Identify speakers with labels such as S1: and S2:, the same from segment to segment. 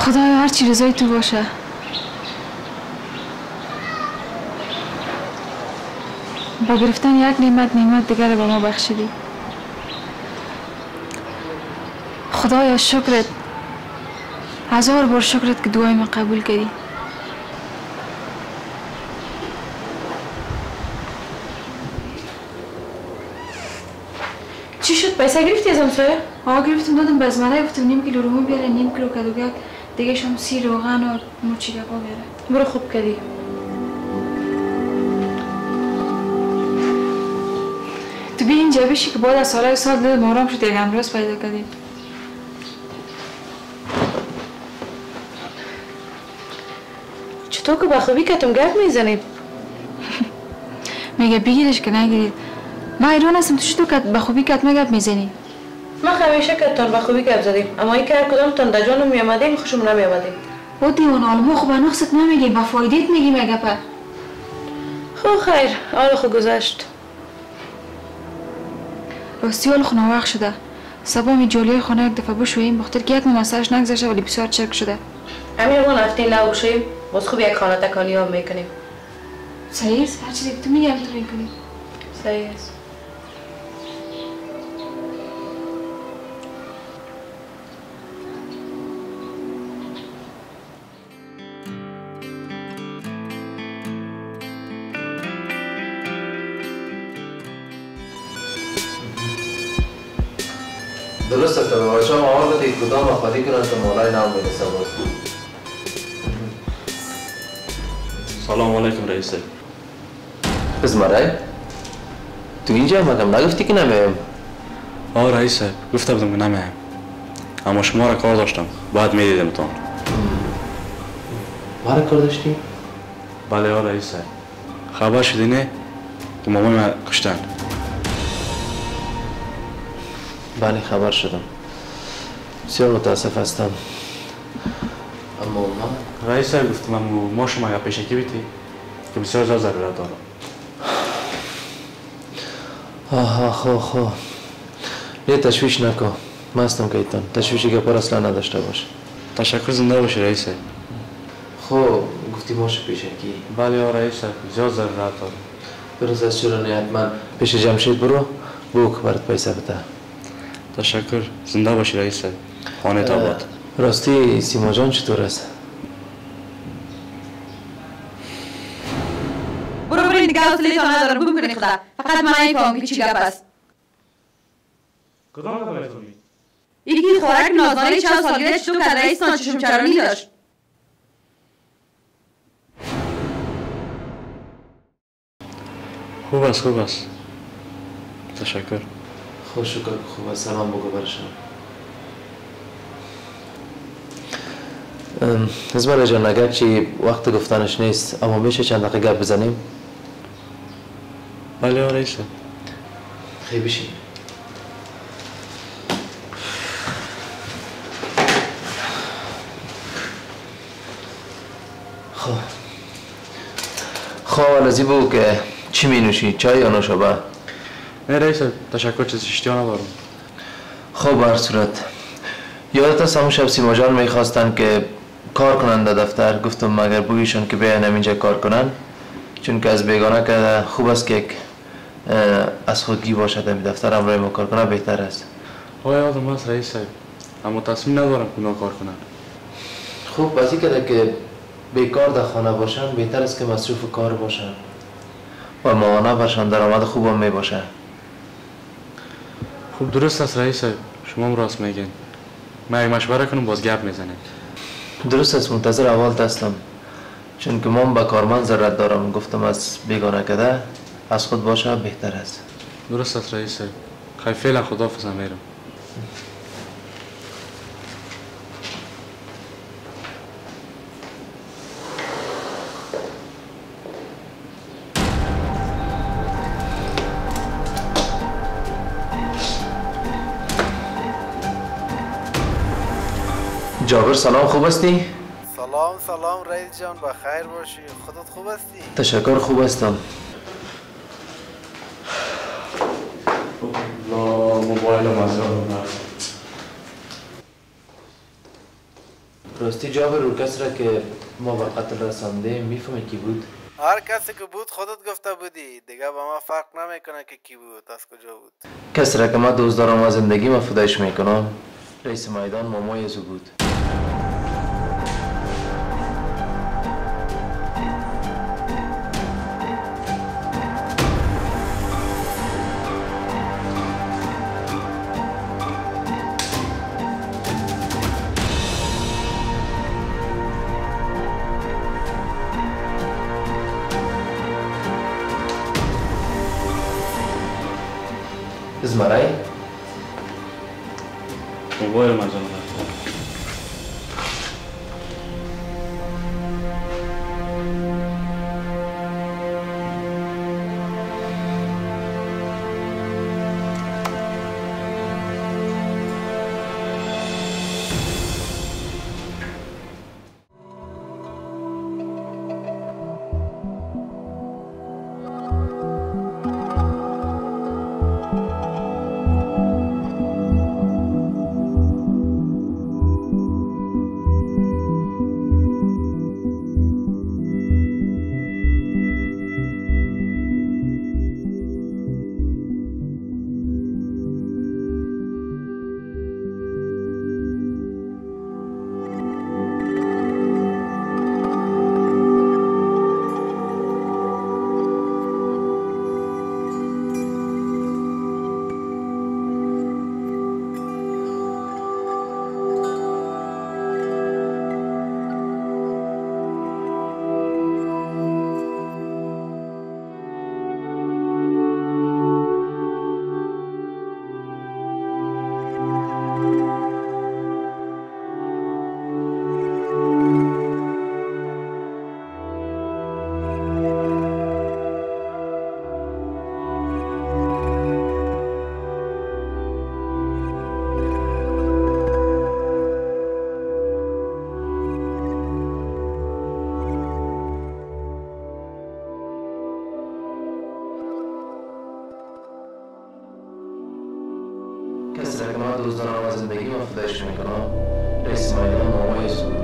S1: خدایا هر چی رضای تو باشه. با گرفتن یک نعمت دیگر به ما بخشیدی. خدایا شکرت، 1000 بار شکرت که دعای ما قبول کردی.
S2: چی شد؟ پیسه گرفتی از همسایه؟
S1: گرفتم دادم به ازمره، گفتم نیم کیلو رومی بیاره، نیم کیلو کدوگک دیگه شام سی روغن و مرچی دبا بیاره.
S2: برو خوب کردی.
S1: تو بیا اینجا بشی که بعد از سال دادم آرام شد، یک امراض پیدا کردی.
S2: چطور که بخوبی کتم گپ میزنید؟
S1: میگه بگیرش که نگیرید. من ایران هستم، تو چطور که بخوبی کتم گپ میزنی؟
S2: ما همیشه کتان بخوبی گپ زدیم، اما این که هر کدام تان در جانم میامدیم خوشم نمیامدیم.
S1: با دیوان آلما خب به نقصت نمیگیم، به فایدت میگیم اگه پا.
S2: خب خیر، حال خود گذشت.
S1: راستی حال خود ناوقت شده. صبح می جلوی خانه یک دفعه بشوییم بخاطر که یک مسئلهش نگذشته ولی بسیار چرک شده.
S2: همین ما رفتیم لو بشوییم، باز خوب یک خانه تکانی هم میکنیم.
S1: صحیح است، هر چیزی که تو میگم تو میکنیم.
S2: صحیح است.
S3: درست است، به بچه هم آمار بده که کدام آخری کنن تا مالای نام میرسه باز.
S4: سلام علیکم رئیس.
S3: ازمرای؟ تو اینجا مگم نگفتی که نمیم؟
S4: رئیس گفته بودم که نمیم، اما شما را کار داشتم، باید میدیدم تان.
S3: ما را کار داشتی؟
S4: بله رئیس، خبر شدی نه که مامان ما کشتن؟
S3: بله خبر شدم، بسیار متاسف هستم. اما ما
S4: رئیس گفتم ما شما یا پیشکی بیتی که بسیار زیاد ضرورت دارم.
S3: خب یه تشویش نکن، من هستم که ایتان تشویشی که پر اصلا نداشته باشه.
S4: تشکر، زنده باشی رئیس.
S3: خب گفتی ماش پیشکی؟
S4: بله رئیس، زیاد ضرورت دارم.
S3: درست از چرا نه، حتما پیش جمشید برو بگو که برات پیسه بده.
S4: تشکر، زنده باشی رئیس. خانه تا باد.
S3: راستی سیما جان چطور است؟
S2: برو دیگه حوصله تا ندارم، بوم کنی خدا. فقط من نمیفهمم که چی گپ است.
S4: کدام گپ نمیفهمی؟
S2: یکی خوراک نازنین چند سالگیره چطور که رئیس چشم چرانی داشت.
S4: خوب است. تشکر.
S3: خوش شکر خوب است، سلام بگو برشم. ازمرا جان اگر چی وقت گفتنش نیست اما میشه چند دقیقه گپ بزنیم؟
S4: بله رئیس.
S3: خیلی بشین. خب لازی بگو که چی می نوشی؟ چای یا نوشابه؟
S4: نه رئیس، تشکر، چیز اشتیا ندارم.
S3: خب بر صورت یادت است همون شب سیما جان میخواستن که کار کنن در دفتر، گفتم مگر بویشون که بیاین اینجا کار کنن، چون که از بیگانه که خوب است که از خودگی باشد در دفتر همراه ما کار کنن بهتر است.
S4: یادم است رئیس، اما تصمیم ندارم که اونا کار کنن.
S3: خوب بازی کرده که بیکار در خانه باشن بهتر است که مصروف کار باشن و ماهانه برشان درآمد خوب هم می باشه.
S4: خوب درست است رئیس، شما هم راست میگین. من یک مشوره کنم باز گپ میزنیم.
S3: درست است، منتظر اول هستم، چون که من با کارمند ضرورت دارم. گفتم از بیگانه کده از خود باشه بهتر است.
S4: درست است رئیس، خیلی فعلا خداحافظ میرم.
S3: جابر سلام، خوب هستی؟
S5: سلام رئیس جان، بخیر باشی. خودت خوب هستی؟
S3: تشکر، خوب هستم.
S4: موبایل مزار
S3: راستی جابر رو کسی را که ما به قتل رسانده میفهمی کی بود؟
S5: هر کسی که بود خودت گفته بودی، دیگه با ما فرق نمیکنه که کی بود، از کجا بود.
S3: کسی را که ما دوست دارم و زندگی ما فدایش میکنم رئیس میدان مامای ازو بود. ازمرای؟
S4: موبایل من زنده رفته. کسی را که ما دوست دارم و زندگی ما فدایش میکنم رئیس میدان مامای ازو بود.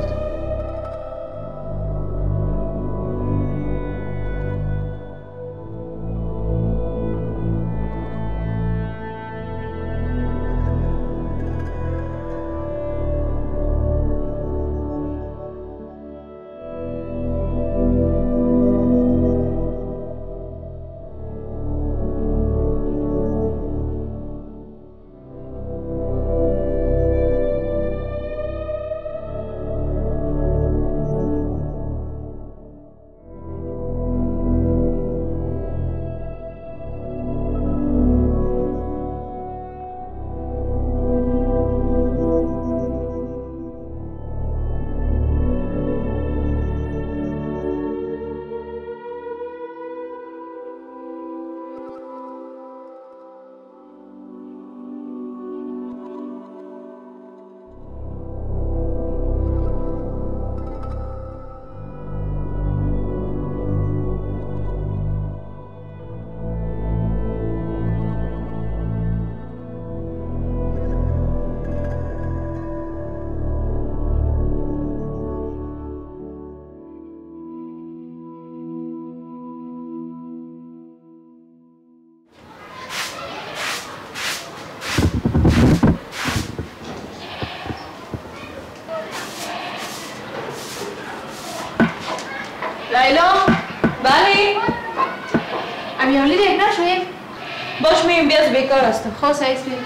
S2: لیلا؟ بله؟
S1: امیالی دیگه نشویم؟
S2: باش میم بیاد بیکار هستم.
S1: خواست ایس بیم.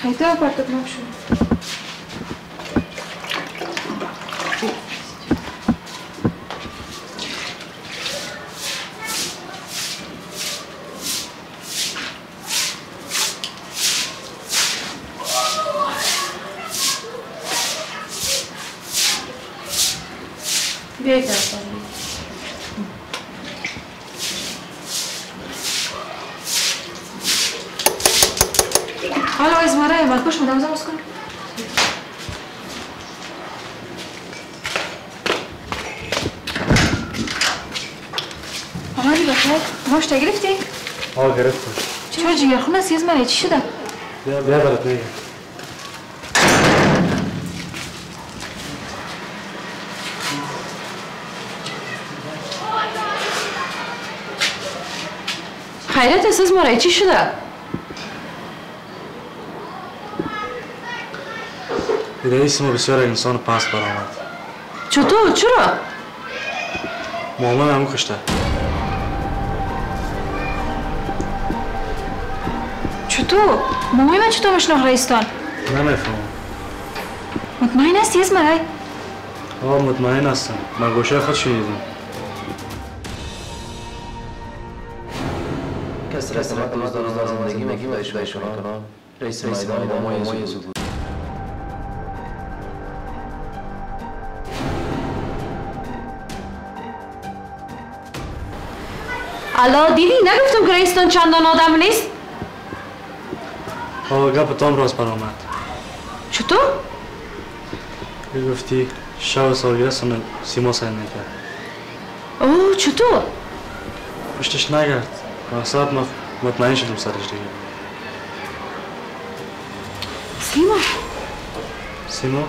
S1: خیلی آپارتت نشو. بیایید دستان بیایید. حالا ازماره مدکوش مدام باز کن. آمدی بخیر؟ ماش تا گرفتی؟
S4: گرفتم.
S1: چرا جگرخونه است ازماره چی شده؟
S4: بیا برات میگم.
S2: خیرت است ازماره چی شده؟
S4: رئیس ما بسیار انسان پس برآمد.
S2: چطور؟ چرا؟
S4: مامان همو کشته.
S1: چطور؟ مامی من چطور مشناخت رئیستان؟
S4: نمیفهمم.
S1: مطمئن هستی ازماره؟
S4: مطمئن هستم. من گوشه خود شنیدم.
S3: کس رسمت روزدار زندگی مگی خدایش کنم. رئیس میدان با مای زود.
S2: الا دیدی نگفتم که رئیستان چندان آدم نیست؟
S4: گپ تام راست برآمد.
S2: چطور؟
S4: گفتی شب سالگرد سیما سعی میکرد.
S2: اوه چطور؟
S4: پشتش نگرد. مقصد مطمئن شدم سرش دیگه. سیما؟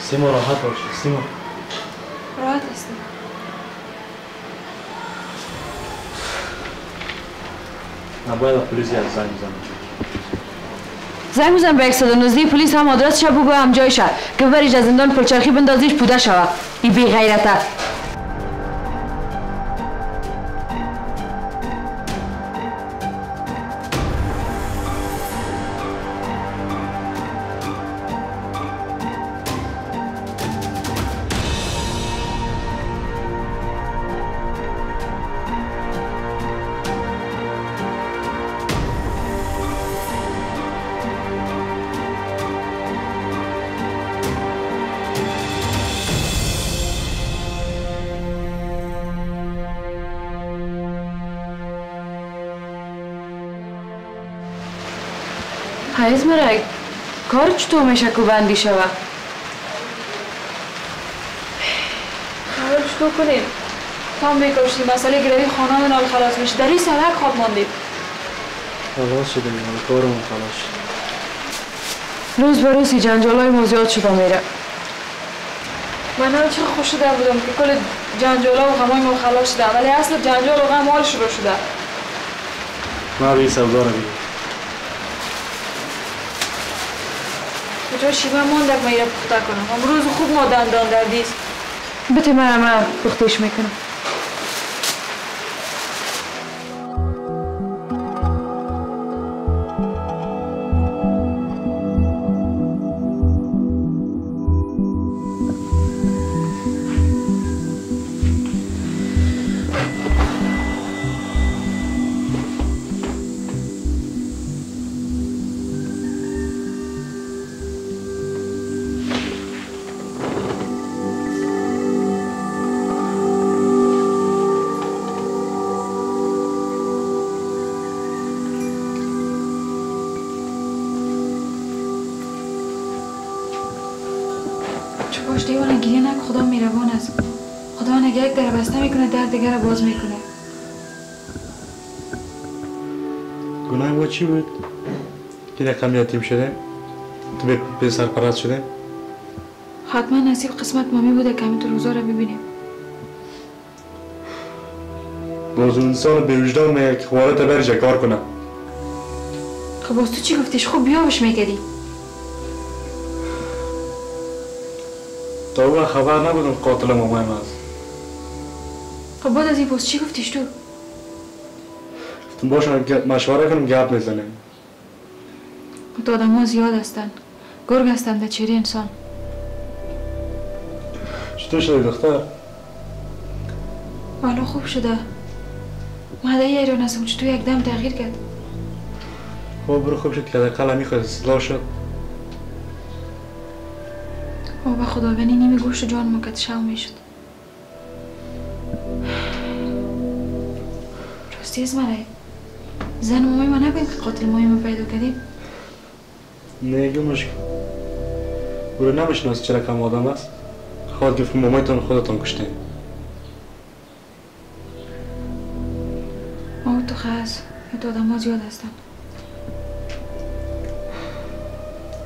S4: سیما راحت باش. سیما
S1: راحت هستم.
S4: من باید پلیس زنگ بزنم.
S2: زنگ بزن به 119 پلیس هم آدرسش بگو هم جایشه که ببریش از زندان پلچرخی بندازیش پوده شوه. این بی غیرته. ازمره کار چطور میشه که بندی شوه؟
S1: حالا چطور کنیم؟ تام بکشیم مسئله گروی خانه من خلاص میشه. در این سرک خواب ماندیم.
S4: خلاص شدیم. کارمون خلاص شد.
S2: روز به روز جنجالای ما زیاد شده میره.
S1: من هم چرا خوش شده بودم که کل جنجالا و غمای ما خلاص شده، ولی اصل جنجال و غم مال شروع شده.
S4: من روی سودا رو بگیم.
S1: کجا شیبه ماندک ما ایره پخته کنم. امروز خوب ما دندان دردیست.
S2: بته من پختش میکنم.
S1: باش دیوانه گریه نکن. خدا مهربان است. خدا اگه یک در بسته میکنه در دیگر باز میکنه.
S4: گناه ما چی بود؟ که رقم یتیم شده؟ تو به سرپرست شده؟
S1: حتما نصیب قسمت مامی بوده که همین تو روزا رو ببینیم.
S4: باز اون انسان به وجدان میگه که خوارت برش کار کنه.
S1: خب باز تو چی گفتیش؟ خوب بیابش میکردی.
S4: تا اون خبر نبودم قاتل مامایم هست.
S1: خب بعد از این باز چی گفتیش تو؟
S4: گفتم باشه مشوره کنم گپ میزنیم.
S1: تو آدم ها زیاد هستن. گرگ هستن در چهره انسان.
S4: چطور شده دختر؟
S1: حالا خوب شده. مهده ایران هستم چطور یک دم تغییر کرد.
S4: خب برو خوب شد که حداقل میخواد اصلاح شد.
S1: به خدا بینی نیمه گوشت جان ما که شو میشد. سیز منه زن مامی ما نبین که قاتل مامی ما پیدا کردیم
S4: نه گمش کن برو نمیشناسی چرا کم آدم است خواهد گفت مامایتان خودتان کشته
S1: ما تو خواست یا تو آدم ها زیاد هستن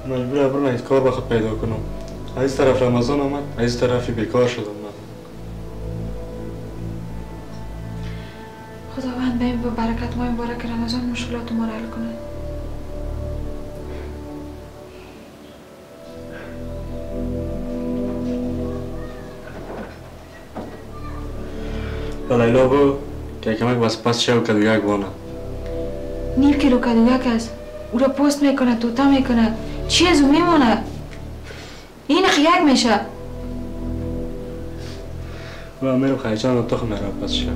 S4: مجبوره برو نهید کار بخواد پیدا کنم از طرف رمضان آمد از طرفی بیکار شدم من
S1: خداوند به این با برکت ماه مبارک رمضان مشکلات ما را حل کنه
S4: لیلا بو که کمک بس پس شو کدویک بانه
S1: 9 کیلو کدویک است او را پست میکنه توتا میکنه چی از او میمونه این خیک میشه
S4: و میرم خیچان و تخم نرم پس شو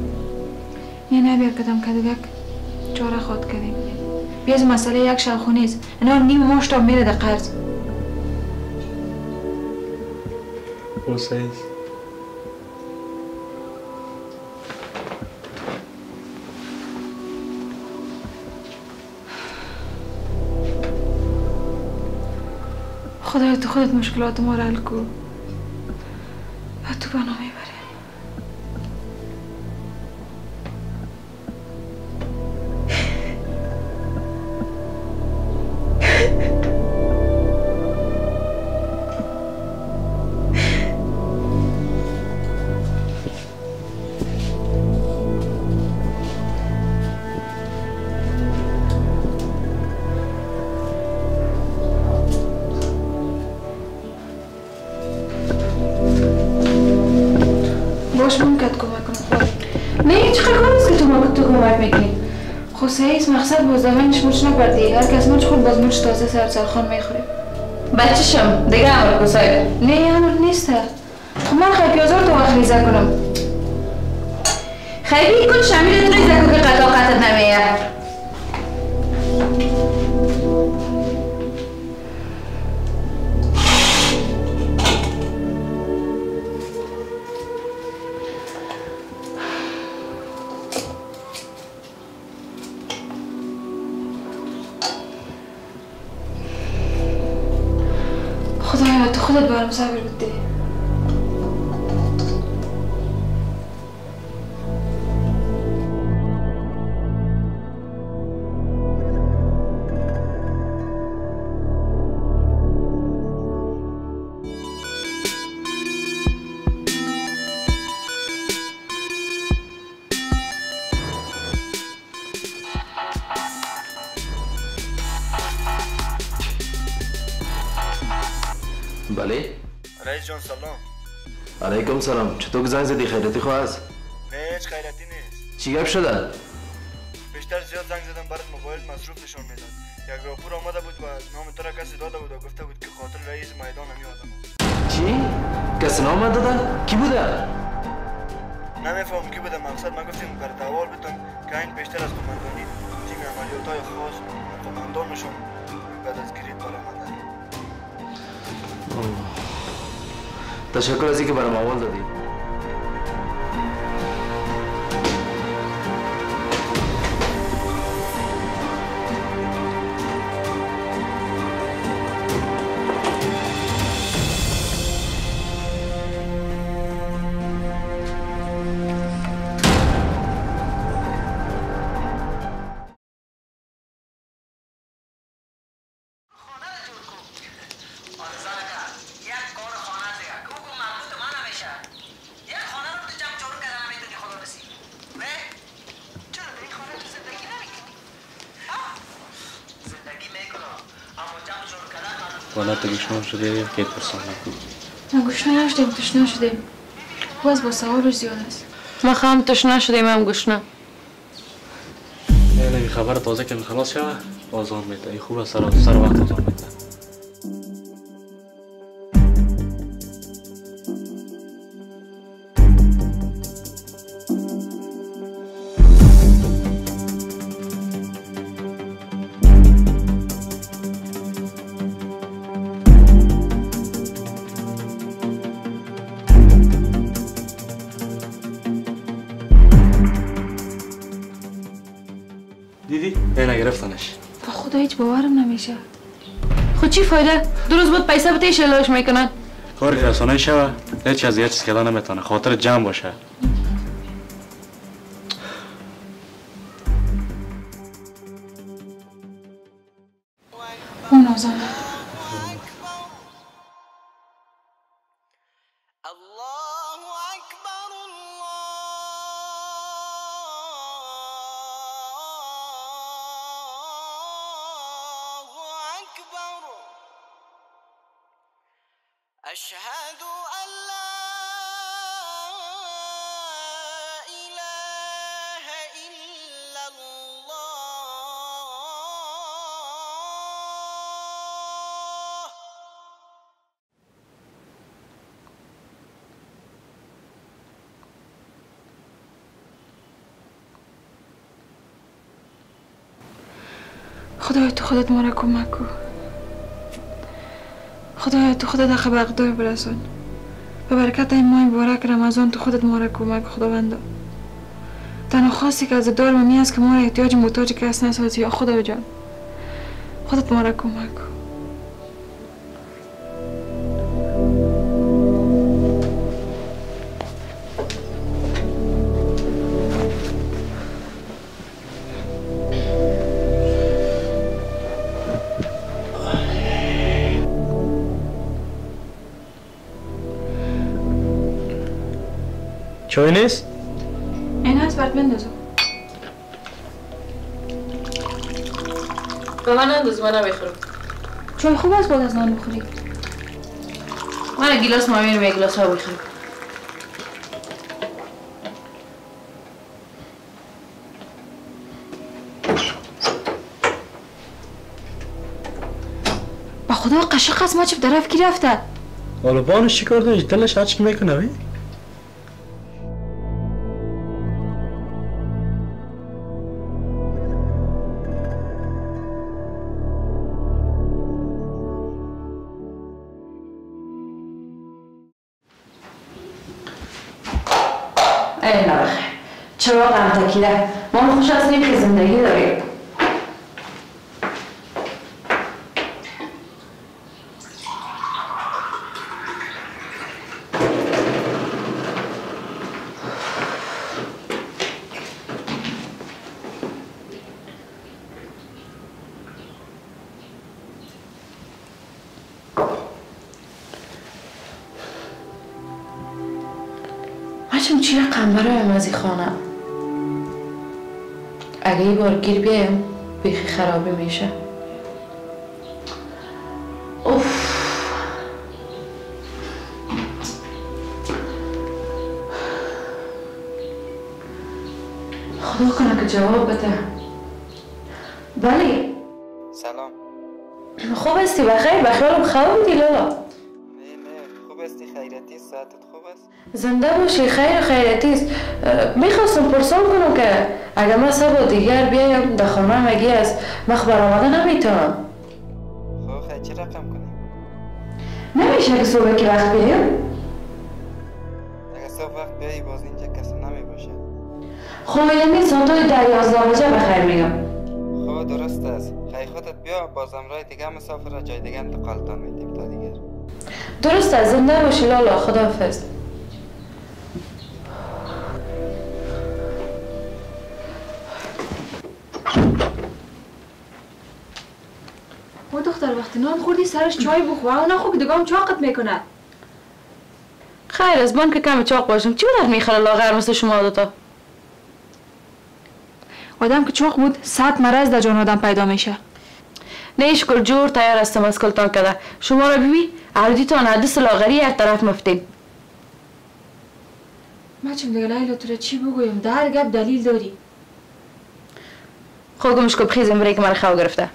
S1: یه نبیر کدام کدویک چاره خود کردیم بیز مسئله یک شلخونی است اینا نیم ماش تا میره در قرض
S4: او سیز
S1: خدایا تو خودت مشکلات ما را حل کن و تو بنا میبره باش ممکن کمک کنم
S2: نه چه کار است که تو کمک میکنی
S1: خب سعیس مقصد بازدمنش مچ نپردی هر کس مچ خود باز مچ تازه سرخان میخوره
S2: بچه‌شم دیگه امر کسای
S1: نه امر نیست خب من خیلی پیازار تو وقت ریزه کنم
S2: خیلی کن شمیل ریزه کن که قطع قطعت نمیه
S1: خدایا تو خودت برام صبر بده
S3: بله
S5: رئیس جان سلام
S3: علیکم سلام چطور زنگ زدی خیرتی خواه است
S5: نه هیچ خیرتی نیست
S3: چی گپ شده
S5: بیشتر زیاد زنگ زدم برات موبایل مصروف نشون میداد یک راپور آمده بود و نام تو را کسی داده بود و گفته بود که قاتل رئیس میدان هم آدم
S3: چی کسی نام داده کی بوده
S5: نمیفهم کی بوده مقصد من گفتیم بر دوال بتون که این بیشتر از قماندانی تیم عملیات‌های خاص قماندانشون بعد از گرید برآمده
S3: تشکر از اینکه برام اول دادی
S4: حالت گشنام شده که پرسانه
S1: ما گشنه نشدیم تشنه شدیم باز با سوالش زیاد است
S2: ما خواهم تشنه شدیم هم گشنه
S4: نه خبر تازه که خلاص شوه آزان میده این خوب است سر وقت آزان میده
S1: هیچ باورم نمیشه.
S2: خود چی فایده؟ دو روز بود پیسه بتیش لاش میکنن.
S4: کاری رسانه شوه هیچ از یه چیز کردن نمیتونه خاطر جمع باشه.
S1: اون آزانه
S6: أشهد أن لا إله إلا الله.
S1: خدای تو خودت ما را کمک کن. خدایا تو خودت حق به اقدار برسون. به برکت این ماه مبارک رمضان تو خودت ما را کمک خداوندا. تنها خواستی که از دارم می است که ما را احتیاج محتاج کس نسازی یا خدا جان. خودت ما را کمک کن.
S4: چای نیست؟
S1: این هست برد بندازم.
S2: به من انداز من نمیخورم.
S1: چای خوب است بعد از نان بخوری.
S2: من گیلاس ما میرم یک گیلاس ها بخورم.
S1: با خدا قشق است ما چه طرف کی رفته؟
S4: حالا بانش چی کار داشت؟ دلش هرچی میکنه وی؟
S2: ای نبخه چرا غم تکیده ما خوش از نیم که زندگی داریم. چون چی رقم برایم از این خانه اگه یه بار گیر بیایم بیخی خرابی میشه. اوف خدا کنه که جواب بده. بله
S7: سلام.
S2: خوب استی بخیر؟ بخیالم خواب بودی لالا؟
S7: نه خوب استی خیرتی ساعتت خوب است؟
S2: زنده باشی خیر خیرتی است. میخواستم پرسان کنم که اگر من سبا دیگر بیایم در خانه مگی است مخبر آمده نمیتونم.
S7: خب خیلی چی رقم کنیم؟
S2: نمیشه که صبح که وقت بیایم؟
S7: اگر صبح وقت بیایی باز اینجا کسی نمی باشه.
S2: خب یعنی ساعتای 10-11 بجه بخیر میگم.
S7: خب درست است. خیلی خودت بیا باز امرای دیگه مسافر را جای دیگه انتقالتان میدیم تا دیگر.
S2: درست است. زنده باشی لالا. خداحافظ.
S1: او دختر وقتی نان خوردی سرش چای بخور و نه خوب دیگه هم چاقت میکنه.
S2: خیر از من که کم چاق باشم چی بدر میخوره لاغر مثل شما دوتا؟
S1: آدم که چاق بود 100 مرض در جان آدم پیدا میشه.
S2: نیشکل جور تیار هستم از کلتان کده. شما را ببین عرضیتان حدث لاغری یک طرف مفتین.
S1: من چم دیگه لیلا تو را چی بگویم؟ در گپ دلیل داری.
S2: خود گمش که بخیزم برای که من خواه گرفته.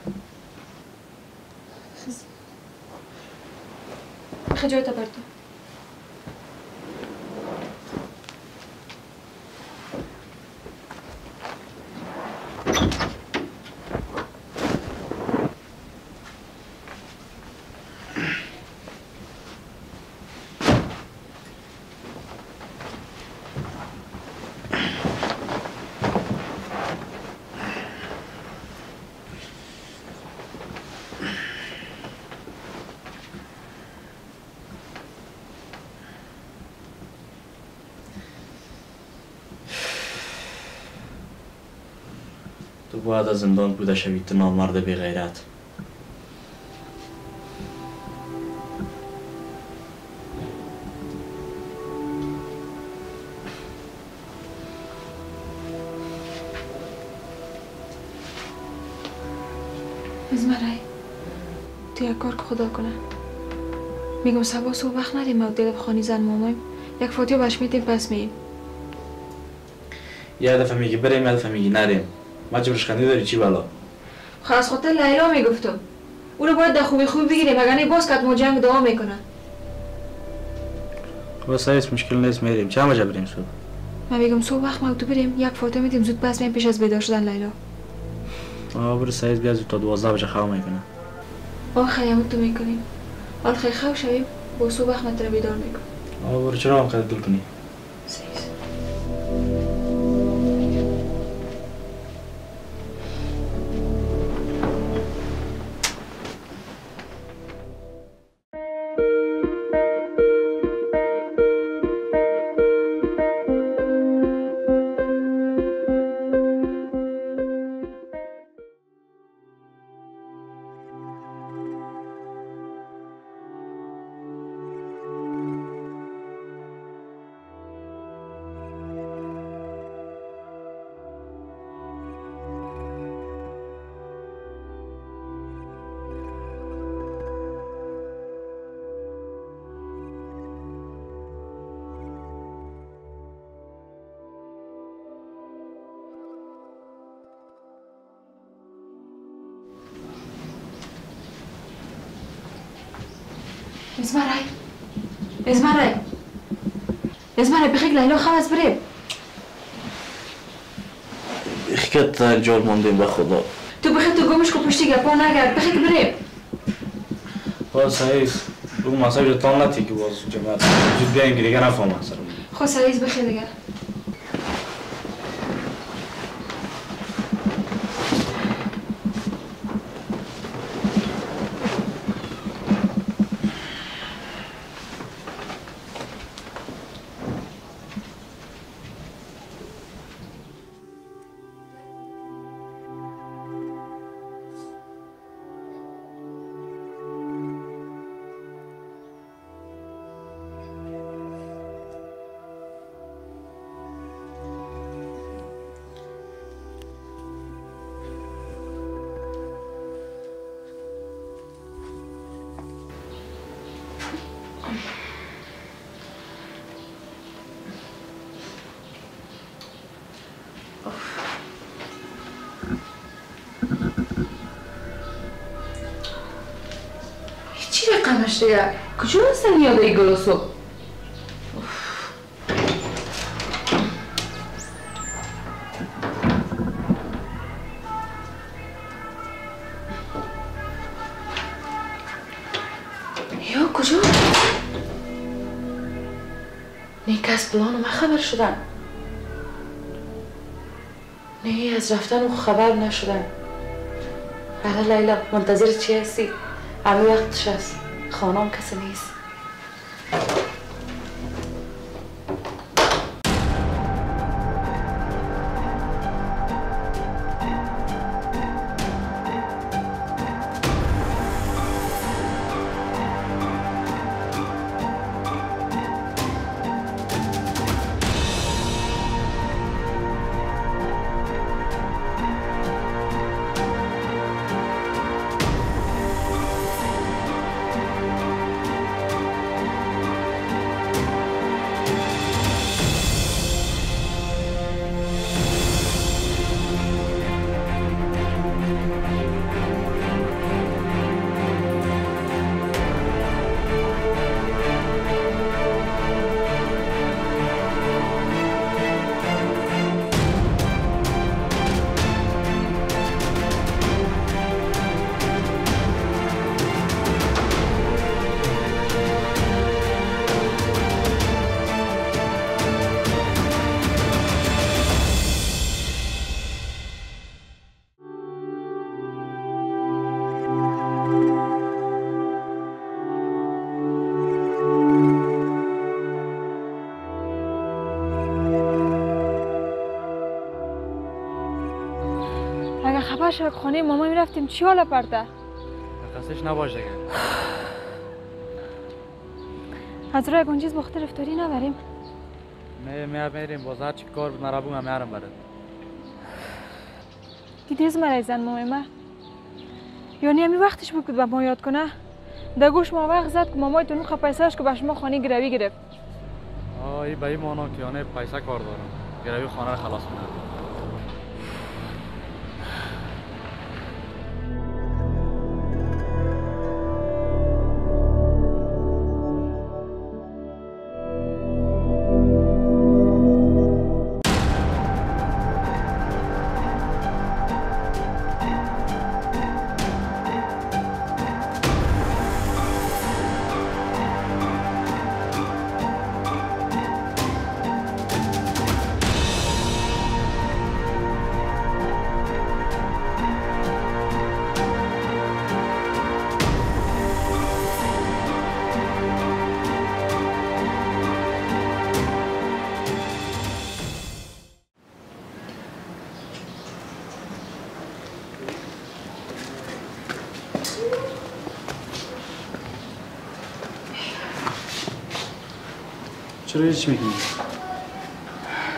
S1: خجای تا بر تو.
S4: باید از زندان بوده شوی تو نامرد بی غیرت.
S1: ازمرای تو یک کار که خدا کنه. میگم صبح صبح وقت ندیم و دل بخوانی زن مامایم یک فاتیو باش میدیم پس مییم.
S4: یه دفعه میگی بریم یه دفعه میگی نریم. مجبورش خندی داری چی بلا؟
S1: خب از خاطر لیلا میگفتم او رو باید در خوبی بگیریم وگرنه باز که ما جنگ دعا میکنن.
S4: خب سعیس مشکل نیست میریم. چند بجه بریم صبح؟
S1: من میگم صبح وقت ما تو بریم یک فاتیو میدیم زود پس مییم پیش از بیدار شدن لیلا.
S4: برو سعیس بیا زود تا 12 بجه خواب میکنه.
S1: خیلی تو میکنیم. حال خیلی خواب شویم با صبح وقت من تر بیدار میکنم.
S4: برو چرا هم خیلی دل کنی؟
S1: سعیس ازمرای بخیق لیلا خواست بریم.
S4: بخیق جال موندیم به خدا.
S1: تو بخیق تو گمش کو پشتی گپا نگرد بخیق بریم.
S4: باز سعیس اون مساج تان نتی که باز جماعت زود بیاین که دیگه نفهمم سر.
S1: خب سعیس بخیق دیگه. چی رقمش دیگه؟ کجا هستن یاده ای گلوسو؟ یا کجا؟ نیک از پلان ما خبر شدن. نه از رفتن و خبر نشدن. حالا لیلا منتظر چی هستی؟ همه وقتش هست. خانم کسی نیست. شب خانه ماما میرفتیم چی حالا پرده؟
S4: قصدش نباش دیگه.
S1: از روی گنجیز بخاطر افطاری نبریم؟
S4: میریم بازار چی کار بود مرا بگم میارم برات.
S1: دیدیز مرا زن ماما یعنی همین وقتش بود به ما یاد کنه در گوش ما وقت زد که مامایتون میخواد پیسهش که به شما خانه گروی گرفت.
S4: این به این مانا که آنه پیسه کار دارم گروی خانه رو خلاص کنم. چرا هیچ میکنی؟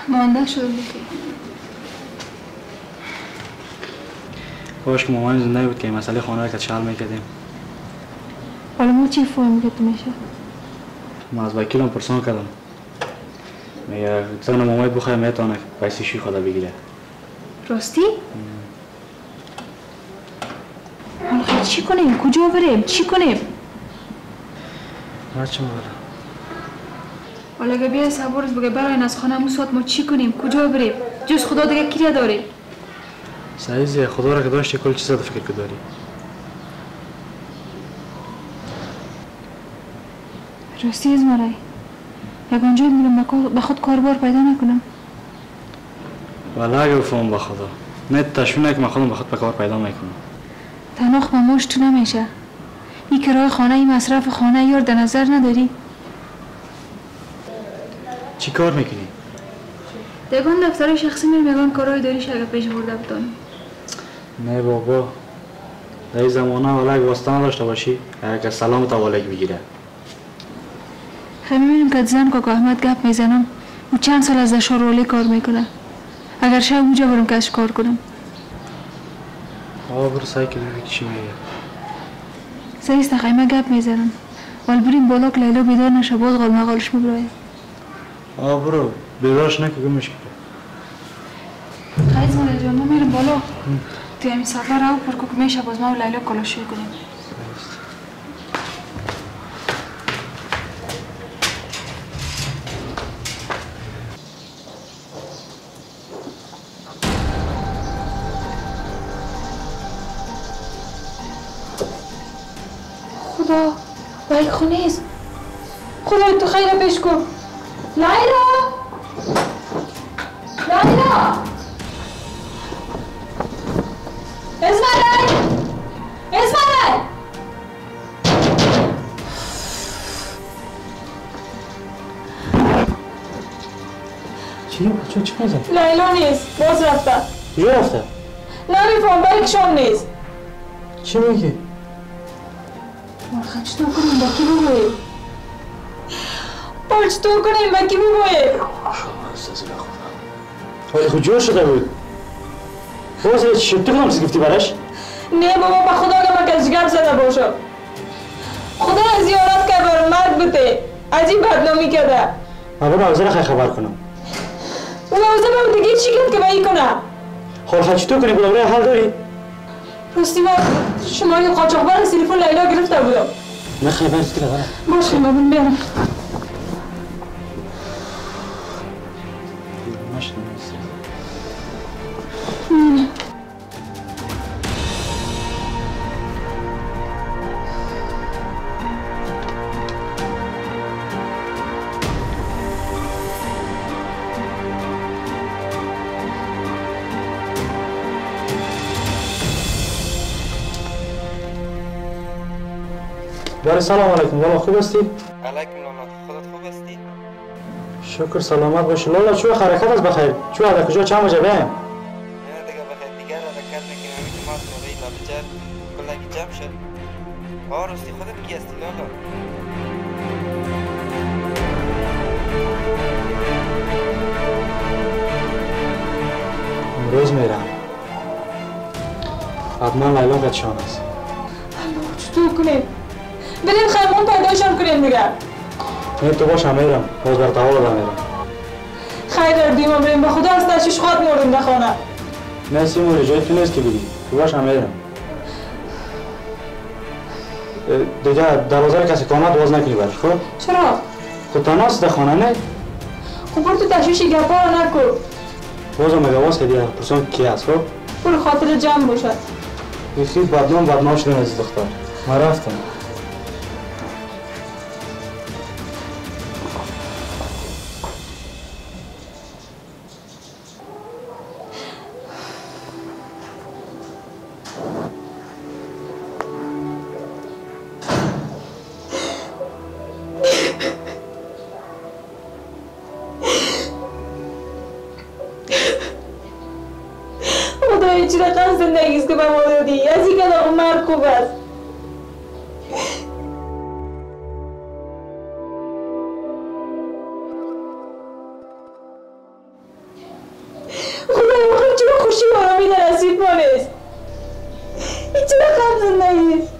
S1: مانده شده میکنی
S4: باش که مامان زنده بود که این مسئله خانه رو که چل میکردیم.
S1: حالا ما چی فهم کرد میشه؟
S4: ما از وکیلم پرسان کردم میگه زن مامایت بخواه میتونه پیسی شوی خدا بگیره.
S1: راستی؟ حالا خیلی چی کنیم؟ کجا بریم؟ چی کنیم؟
S4: هر چی بره.
S1: حالا اگه بیای صبورت بگه براین از خانه همون ساعت ما چی کنیم؟ کجا بریم؟ جز خدا دیگه کیره داریم؟
S4: سعیزی خدا را که داشتی کل چیز رو فکر که داری.
S1: راستی از مرای یکانجای میرم به خود کاربار پیدا نکنم.
S4: ولی اگه بفهم با خدا نه تشوینه که من خودم به خود به کار پیدا میکنم.
S1: تناخ مماش تو نمیشه. این کرای خانه این مصرف خانه یار در نظر نداری؟
S4: چی کار میکنی؟
S1: دگان دفترهای شخصی میرم یگان کارهای داریش اگه پیش برده بتانم.
S4: نه بابا در این زمانه ولی اگه واسطه نداشته باشی اگه سلامت اولک بگیره.
S1: خیلی میبینیم که زن که احمد گپ میزنم و چند سال از دشارولی کار میکنه. اگر شب اونجا برم که ازش کار کنم.
S4: برو سعی که ببین چی میگه.
S1: سعیست خیمه گپ میزنم ولی بریم بالا که لیلا بیدار نشه باز غال مغالش میبرایه.
S4: برو بیدارش نکه گمش کنه.
S1: خیلی زمان جان ما میرم بالا توی همین سفر رو پرکو که میشه باز ما و لیلا کلاشوی کنیم. خدا باید خونه ایست. خدا تو خیلی پیش کن. لیلا لیلا اسماعیل اسماعیل
S4: چی میزن؟
S1: لیلا نیست باز رفته.
S4: کجا رفته؟
S1: نمیفهم برای شام نیست.
S4: چی میگی؟
S1: مرخه چطور کنیم با کی بگوییم؟ چطور کنیم با کی بگوییم؟
S4: ولی خود جور شده بود. باز چی شد؟ تو کنم چیز گفتی برش؟
S1: نه بابا به خدا که من کسی گپ زده باشم. خدا را زیارت که بر مرد بته عجیب بدنامی کرده.
S4: من برم اوزه را خیلی خبر کنم.
S1: او اوزه من دیگه چی کرد که با این کنه؟
S4: خواهد چطور کنی بلامره حل داری؟
S1: راستی من شماره قاچاقبر تلفن لیلا گرفته بودم.
S4: نه خیلی برد که لگانه.
S1: باشه من برم.
S4: بله سلام علیکم لالا خوب هستی؟
S7: علیکم لالا خودت خوب هستی؟
S4: شکر سلامت باشی لالا چوه حرکت از بخیر چوه در کجا چند بجه بیم؟
S7: نه دیگه بخیر دیگر حرکت میکنیم که ما راستی خودت کی هستی لالا؟
S4: امروز میرم. حتما لیلا قدشان است.
S1: چطور کنیم؟ بریم خیمون پیداشان کنیم دیگه.
S4: نه تو باش میرم. باز در تاول میرم.
S1: خیر دیما بریم به خدا از تشویش خواهد موردیم در خانه.
S4: نه سیموری جای تو نیست که بگی. تو باش میرم. دیگه دروازه کسی کامت باز نکنی برش خب؟
S1: چرا؟
S4: خود تنهاست در خانه نه؟
S1: خب برو تو تشویشی گپا رو نکن.
S4: بازم میگه باز که دیگه پرسان کی هست خب؟
S1: برو خاطر جمع باشد.
S4: یکی بدنام شدیم از دختر. ما رفتم.
S1: خدای چی رقم زندگیست که به ما دادی؟ از این کدام مرد خوب است. خدای بخیر چرا خوشی و آرامی در نصیب ما نیست؟ این چی رقم زندگیست؟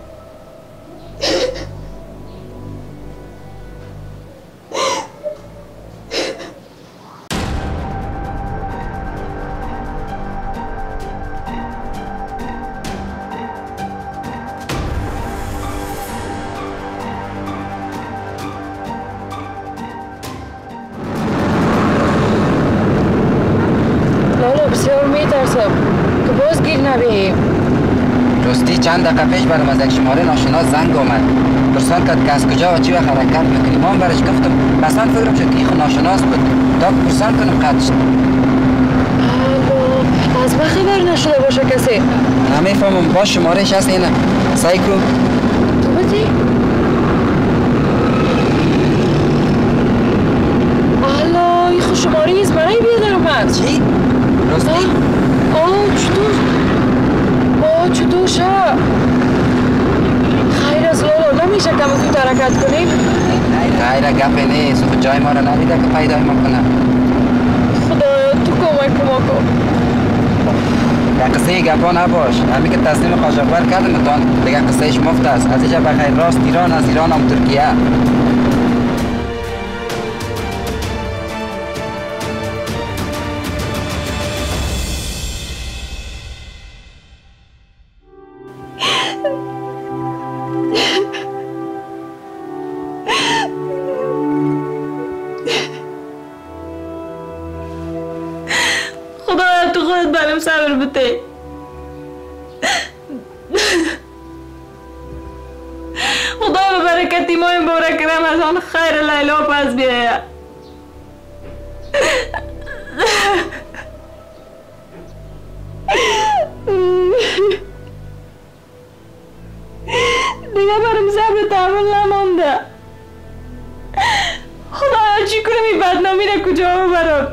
S2: بسیار میترسم که باز گیر نبیم.
S7: راستی چند دقیقه پیش برام از یک شماره ناشناس زنگ آمد. پرسان کرد که از کجا و چی وقت حرکت میکنی. من برش گفتم اصلا فکرم شد که این ناشناس بود تا پرسان کنم قد شد.
S2: از ما خبر نشده باشه کسی؟
S7: نمیفهمم با شمارهش هست اینه. سعی کن.
S2: تو بودی؟ الا این خود شماره ایست برای بیادر اومد.
S7: چی؟ راستی؟
S2: چطور شد؟ خیر از لالا نمیشه که ما تو حرکت کنیم؟
S7: خیره گپی نیست. خود جای ما را ندیده که پیدا ما کنه.
S2: خدایا تو کمک کن.
S7: یک قصه گپا نباش. همین که تسلیم قاچاقبر کردم تان دیگه قصهش مفت است. از اینجا بخیر راست ایران، از ایران هم ترکیه.
S1: خدایا تو خودت برام صبر بده. خدایا به برکت ماه مبارک رمضان خیر لیلا پس بیاید. دیگه برام صبر تحمل نمانده. خدایا چی کنم این بدنامی را کجا ببرم؟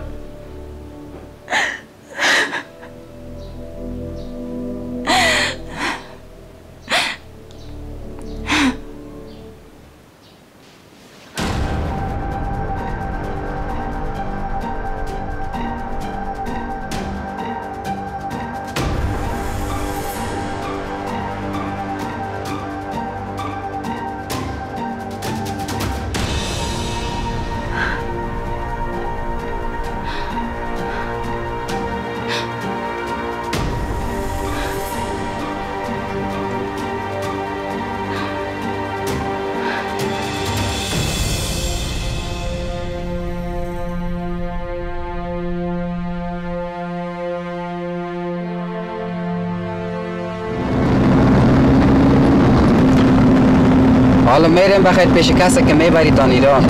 S1: حالا میریم بخیر پیش کسی که میبریتان ایران.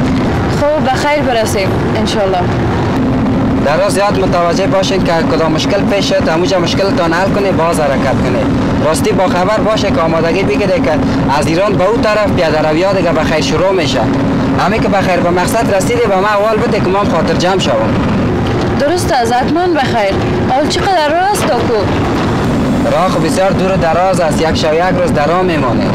S2: خب بخیر برسیم انشالله.
S7: در راست زیاد متوجه باشین که کدام مشکل پیش شد همونجا مشکلتان حل کنه باز حرکت کنه. راستی با خبر باشه که آمادگی بگیره که از ایران به اون طرف پیاده روی ها دیگه بخیر شروع میشه. همین که بخیر به مقصد رسیدی به من احوال بده که من خاطر جمع شوم.
S2: درست است حتما بخیر. حال چقدر راه است تاکو؟
S7: راه بسیار دور و دراز است. یک شب یک روز در راه میمانه.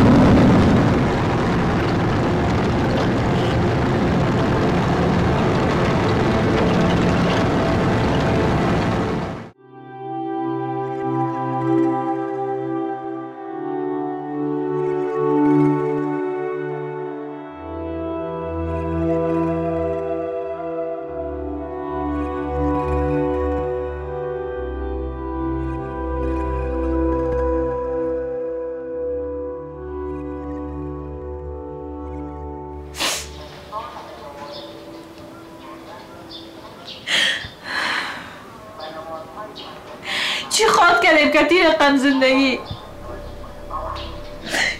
S1: برکتی رقم زندگی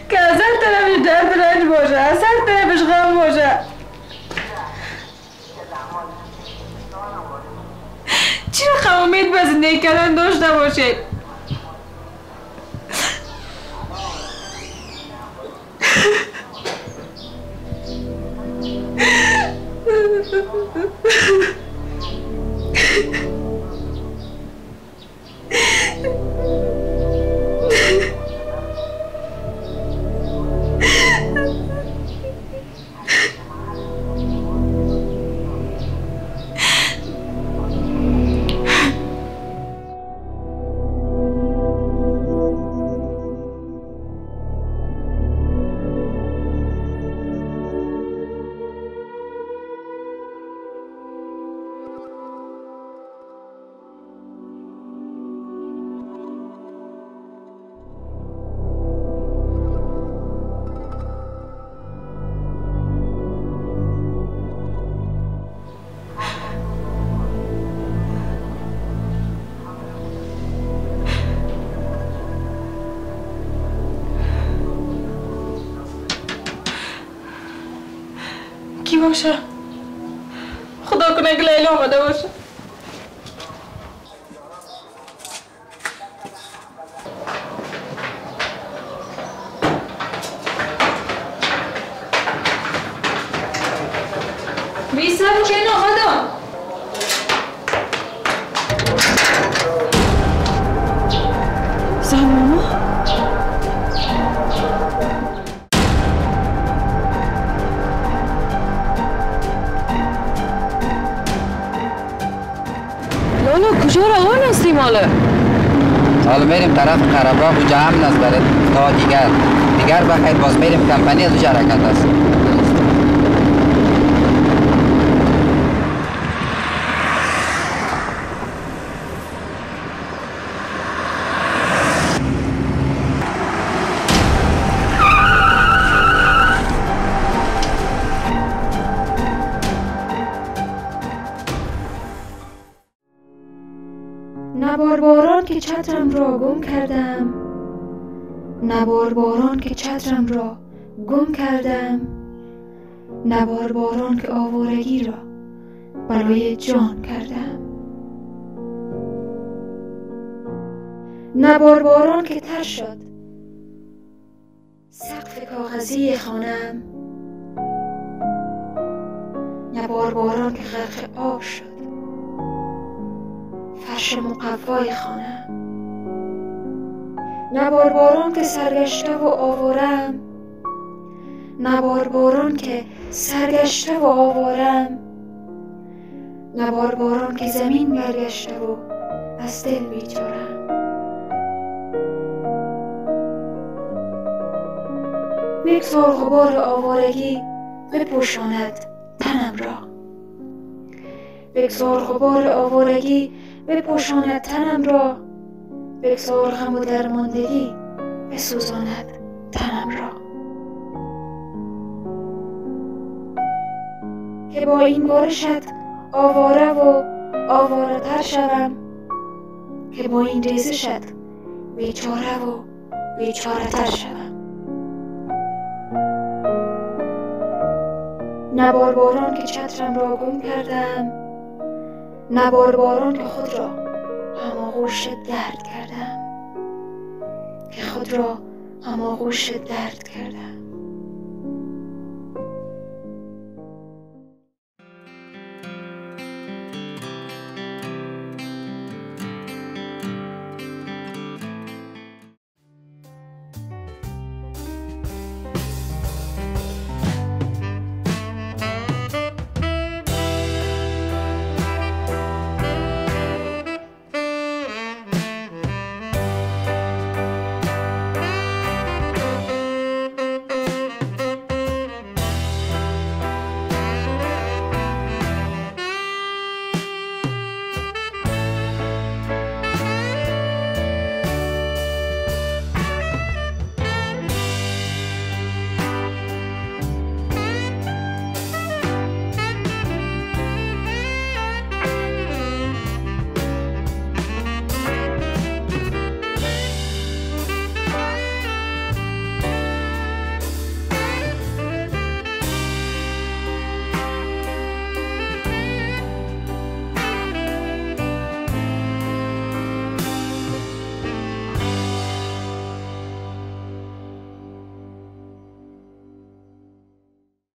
S1: که از هر طرفش درد رنج باشه، از هر طرفش غم باشه. چی رقم امید به زندگی کردن داشته باشه؟ کی باشه؟ خدا کنه که لیلا آمده باشه. بیسر که این آمدم. زمانو
S2: کجا روان هستیم حالا؟
S7: حالا میریم طرف قره‌باغ، اونجا امن است برای تا دیگر بخیر باز میریم کمپانی از اونجا حرکت است.
S1: نبار باران که چترم را گم کردم، نبار باران که چترم را گم کردم، نبار باران که آوارگی را برای جان کردم، نبار باران که تر شد سقف کاغذی خانم، نبار باران که غرق آب شد فرش مقوای خانم، نبار باران که سرگشته و آوارم، نبار باران که سرگشته و آوارم، نبار باران که زمین برگشته و از دل بیچارم. بگذار غبار آوارگی بپوشاند تنم را، بگذار غبار آوارگی بپوشاند تنم را، بگذار غم و درماندگی بسوزاند تنم را. که با این بارشت آواره و آواره تر شوم، که با این ریزشت بیچاره و بیچاره تر شوم. نبار باران که چترم را گم کردم، نبار باران که خود را هماغوش درد کردم، که خود را هماغوش درد کردم.